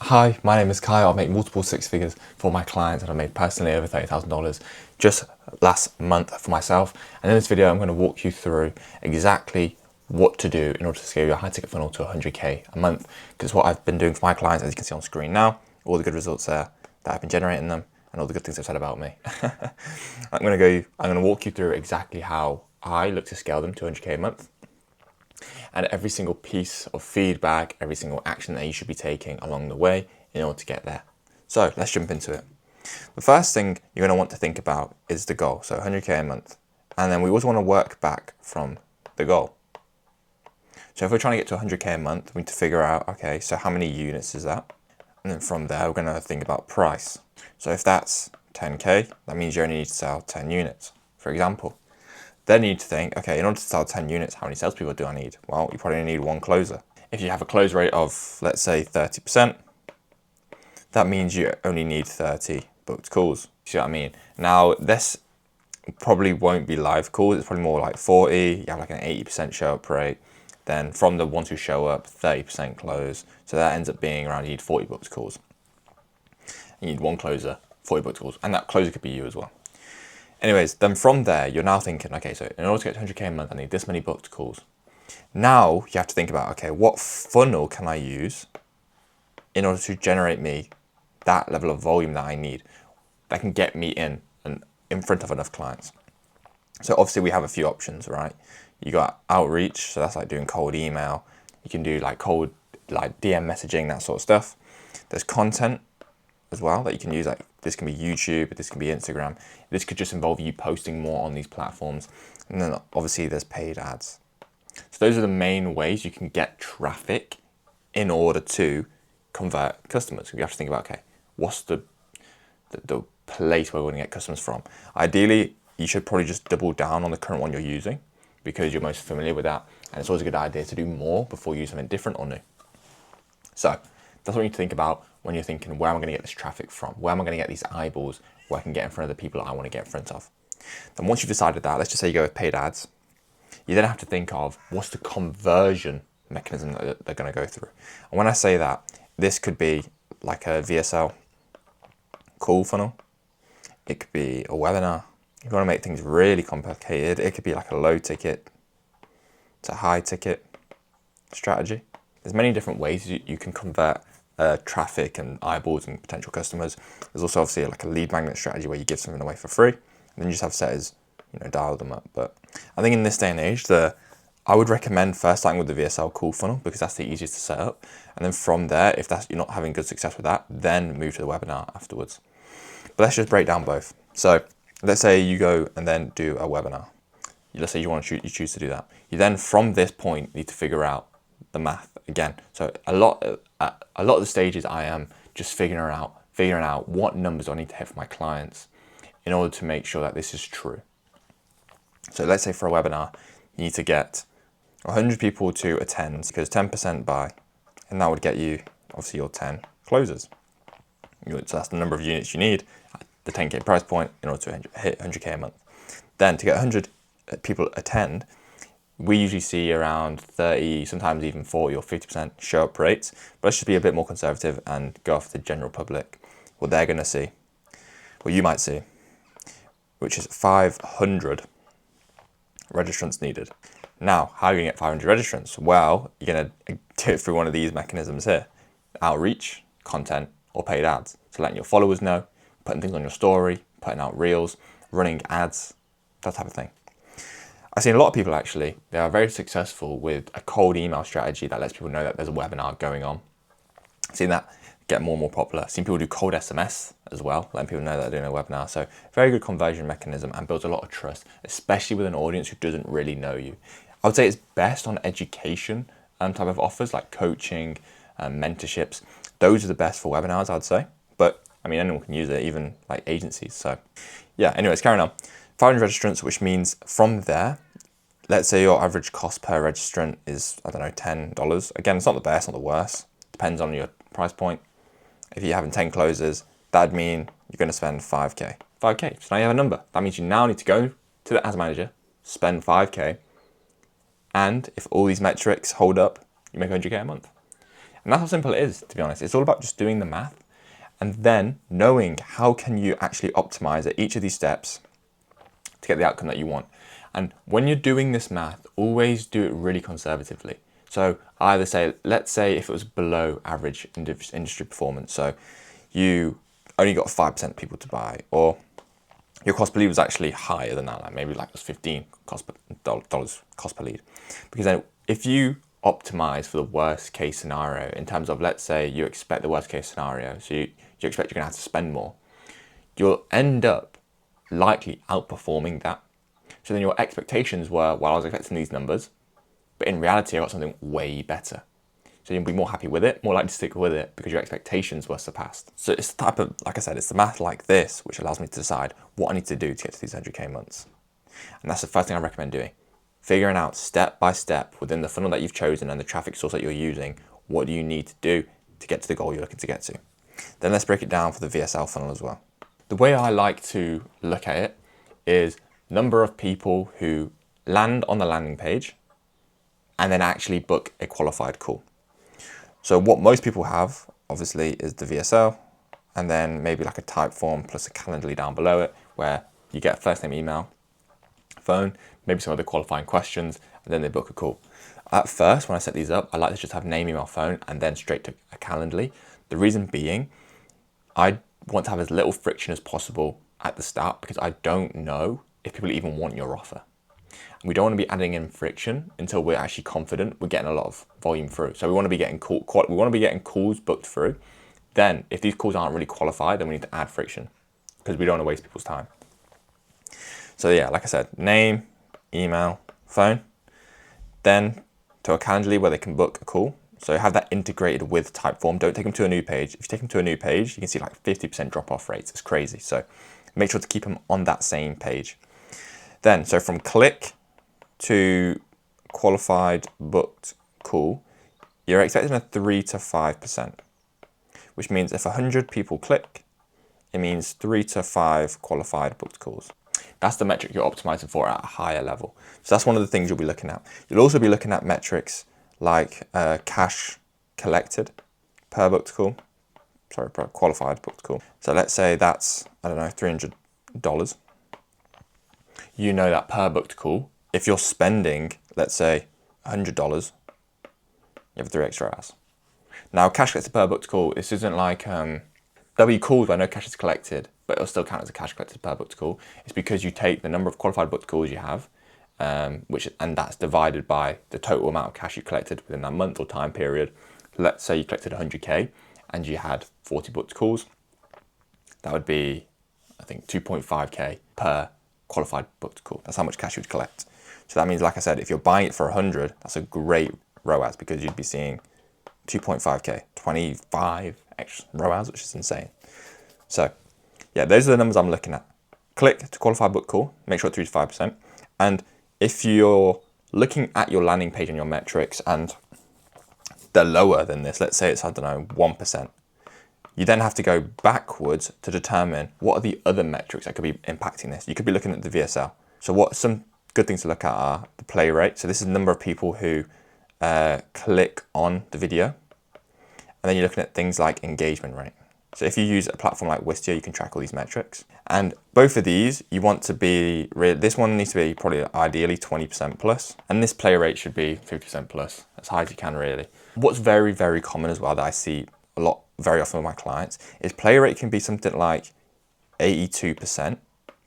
Hi, my name is Kyle. I make multiple six figures for my clients and I made personally over $30,000 just last month for myself. And in this video, I'm going to walk you through exactly what to do in order to scale your high ticket funnel to 100K a month. Because what I've been doing for my clients, as you can see on screen now, all the good results there that I've been generating them and all the good things they've said about me. I'm going to walk you through exactly how I look to scale them to 100K a month, and every single piece of feedback, every single action that you should be taking along the way in order to get there. So let's jump into it. The first thing you're going to want to think about is the goal. So 100K a month. And then we always want to work back from the goal. So if we're trying to get to 100K a month, we need to figure out, okay, so how many units is that? And then from there, we're going to think about price. So if that's 10K, that means you only need to sell 10 units, for example. Then you need to think, okay, in order to sell 10 units, how many salespeople do I need? Well, you probably need one closer. If you have a close rate of, let's say, 30%, that means you only need 30 booked calls. You see what I mean? Now, this probably won't be live calls. It's probably more like 40. You have like an 80% show up rate. Then from the ones who show up, 30% close. So that ends up being around, you need 40 booked calls. You need one closer, 40 booked calls. And that closer could be you as well. Anyways, then from there, you're now thinking, okay, so in order to get to 100K a month, I need this many booked calls. Now you have to think about, okay, what funnel can I use in order to generate me that level of volume that I need that can get me in and in front of enough clients? So obviously we have a few options, right? You got outreach, so that's like doing cold email. You can do like cold, like DM messaging, that sort of stuff. There's content as well that you can use, like this can be YouTube, this can be Instagram. This could just involve you posting more on these platforms. And then obviously there's paid ads. So those are the main ways you can get traffic in order to convert customers. You have to think about, okay, what's the place where we're going to get customers from? Ideally, you should probably just double down on the current one you're using because you're most familiar with that. And it's always a good idea to do more before you use something different or new. So that's what you need to think about when you're thinking, where am I going to get this traffic from? Where am I going to get these eyeballs where I can get in front of the people that I want to get in front of? Then once you've decided that, let's just say you go with paid ads, you then have to think of what's the conversion mechanism that they're going to go through. And when I say that, this could be like a VSL call funnel. It could be a webinar. If you want to make things really complicated, it could be like a low ticket to high ticket strategy. There's many different ways you can convert traffic and eyeballs and potential customers. There's also obviously like a lead magnet strategy where you give something away for free, and then you just have setters, dial them up. But I think in this day and age, I would recommend first starting with the VSL call funnel because that's the easiest to set up, and then from there, if you're not having good success with that, then move to the webinar afterwards. But let's just break down both. So let's say you go and then do a webinar. Let's say you choose to do that. You then from this point need to figure out the math again. So a lot of the stages I am just figuring out what numbers I need to hit for my clients in order to make sure that this is true. So let's say for a webinar, you need to get 100 people to attend because 10% buy, and that would get you obviously your 10 closers. So that's the number of units you need at the 10K price point in order to hit 100K a month. Then to get 100 people attend, we usually see around 30, sometimes even 40 or 50% show up rates, but let's just be a bit more conservative and go off the general public, what they're going to see, what you might see, which is 500 registrants needed. Now, how are you going to get 500 registrants? Well, you're going to do it through one of these mechanisms here: outreach, content, or paid ads. So letting your followers know, putting things on your story, putting out reels, running ads, that type of thing. I've seen a lot of people actually, they are very successful with a cold email strategy that lets people know that there's a webinar going on. I've seen that get more and more popular. I've seen people do cold SMS as well, letting people know that they're doing a webinar. So very good conversion mechanism and builds a lot of trust, especially with an audience who doesn't really know you. I would say it's best on education type of offers like coaching, mentorships. Those are the best for webinars, I'd say. But I mean, anyone can use it, even like agencies. So yeah, anyways, carrying on. 500 registrants, which means from there, let's say your average cost per registrant is, I don't know, $10. Again, it's not the best, not the worst. Depends on your price point. If you're having 10 closers, that'd mean you're going to spend 5K. 5K. So now you have a number. That means you now need to go to the ads manager, spend 5K. And if all these metrics hold up, you make 100K a month. And that's how simple it is, to be honest. It's all about just doing the math and then knowing how can you actually optimize at each of these steps to get the outcome that you want. And when you're doing this math, always do it really conservatively. So either say, let's say if it was below average industry performance, so you only got 5% people to buy, or your cost per lead was actually higher than that, like maybe like it was $15 cost per lead. Because then if you optimize for the worst case scenario, in terms of, let's say you expect the worst case scenario, so you expect you're gonna have to spend more, you'll end up likely outperforming that. So then your expectations were, well, I was expecting these numbers, but in reality I got something way better. So you'll be more happy with it, more likely to stick with it because your expectations were surpassed. So it's the type of, like I said, it's the math like this which allows me to decide what I need to do to get to these 100K months. And that's the first thing I recommend doing. Figuring out step by step within the funnel that you've chosen and the traffic source that you're using, what do you need to do to get to the goal you're looking to get to. Then let's break it down for the VSL funnel as well. The way I like to look at it is number of people who land on the landing page and then actually book a qualified call. So what most people have, obviously, is the VSL, and then maybe like a type form plus a Calendly down below it, where you get a first name, email, phone, maybe some other qualifying questions, and then they book a call. At first, when I set these up, I like to just have name, email, phone, and then straight to a Calendly. The reason being, I want to have as little friction as possible at the start because I don't know if people even want your offer. We don't want to be adding in friction until we're actually confident we're getting a lot of volume through. So we want to be getting calls booked through. Then if these calls aren't really qualified, then we need to add friction because we don't want to waste people's time. So yeah, like I said, name, email, phone, then to a Calendly where they can book a call. So have that integrated with Typeform. Don't take them to a new page. If you take them to a new page, you can see like 50% drop-off rates. It's crazy. So make sure to keep them on that same page. Then, so from click to qualified booked call, you're expecting a 3 to 5%, which means if 100 people click, it means 3 to 5 qualified booked calls. That's the metric you're optimizing for at a higher level. So that's one of the things you'll be looking at. You'll also be looking at metrics like cash collected per booked call, per qualified booked call. So let's say that's, I don't know, $300. You know that per booked call, if you're spending, let's say, $100, you have 3 extra hours. Now, cash collected per booked call, this isn't like, there'll be calls where no cash is collected, but it'll still count as a cash collected per booked call. It's because you take the number of qualified booked calls you have, and that's divided by the total amount of cash you collected within that month or time period. Let's say you collected 100K and you had 40 booked calls. That would be, I think, 2.5K per qualified booked call. That's how much cash you'd collect. So that means, like I said, if you're buying it for 100, that's a great ROAS because you'd be seeing 2.5K, 25 extra ROAS, which is insane. So yeah, those are the numbers I'm looking at. Click to qualified book call, make sure it's 3 to 5%. And if you're looking at your landing page and your metrics and they're lower than this, let's say it's, I don't know, 1%, you then have to go backwards to determine what are the other metrics that could be impacting this. You could be looking at the VSL. So what some good things to look at are the play rate. So this is the number of people who click on the video. And then you're looking at things like engagement rate. So if you use a platform like Wistia, you can track all these metrics. And both of these, you want to be, this one needs to be probably ideally 20% plus. And this play rate should be 50% plus, as high as you can really. What's very, very common as well that I see very often with my clients is play rate can be something like 82%,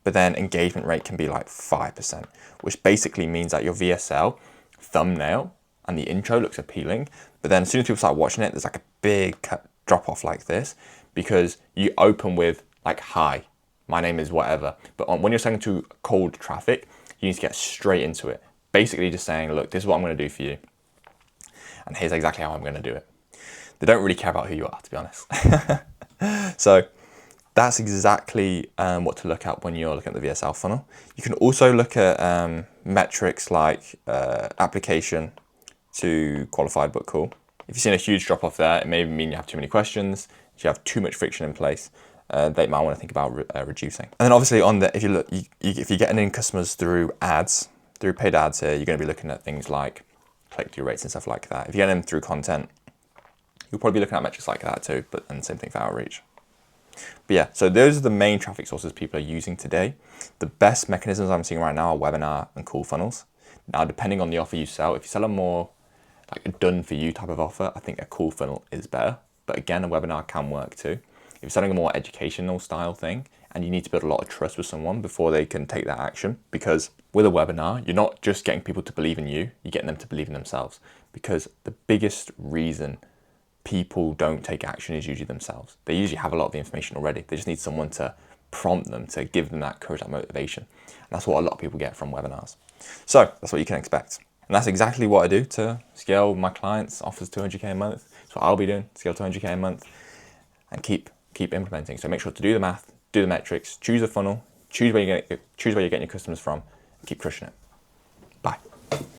but then engagement rate can be like 5%, which basically means that your VSL thumbnail and the intro looks appealing, but then as soon as people start watching it, there's like a big drop off like this because you open with like, hi, my name is whatever. But when you're sending to cold traffic, you need to get straight into it. Basically just saying, look, this is what I'm going to do for you. And here's exactly how I'm going to do it. They don't really care about who you are, to be honest. So that's exactly what to look at when you're looking at the VSL funnel. You can also look at metrics like application to qualified book call. If you've seen a huge drop off there, it may mean you have too many questions, if you have too much friction in place, they might want to think about reducing. And then obviously on the, if you're getting in customers through ads, through paid ads here, you're going to be looking at things like click-through rates and stuff like that. If you're getting them through content, You'll probably be looking at metrics like that too, and same thing for outreach. But yeah, so those are the main traffic sources people are using today. The best mechanisms I'm seeing right now are webinar and call funnels. Now, depending on the offer you sell, if you sell a more like a done for you type of offer, I think a call funnel is better. But again, a webinar can work too. If you're selling a more educational style thing and you need to build a lot of trust with someone before they can take that action, because with a webinar, you're not just getting people to believe in you, you're getting them to believe in themselves. Because the biggest reason people don't take action is usually themselves. They usually have a lot of the information already. They just need someone to prompt them, to give them that courage, that motivation. And that's what a lot of people get from webinars. So that's what you can expect. And that's exactly what I do to scale my clients' offers 200K a month. That's what I'll be doing, scale 200K a month, and keep implementing. So make sure to do the math, do the metrics, choose a funnel, choose where you're getting your customers from, and keep crushing it. Bye.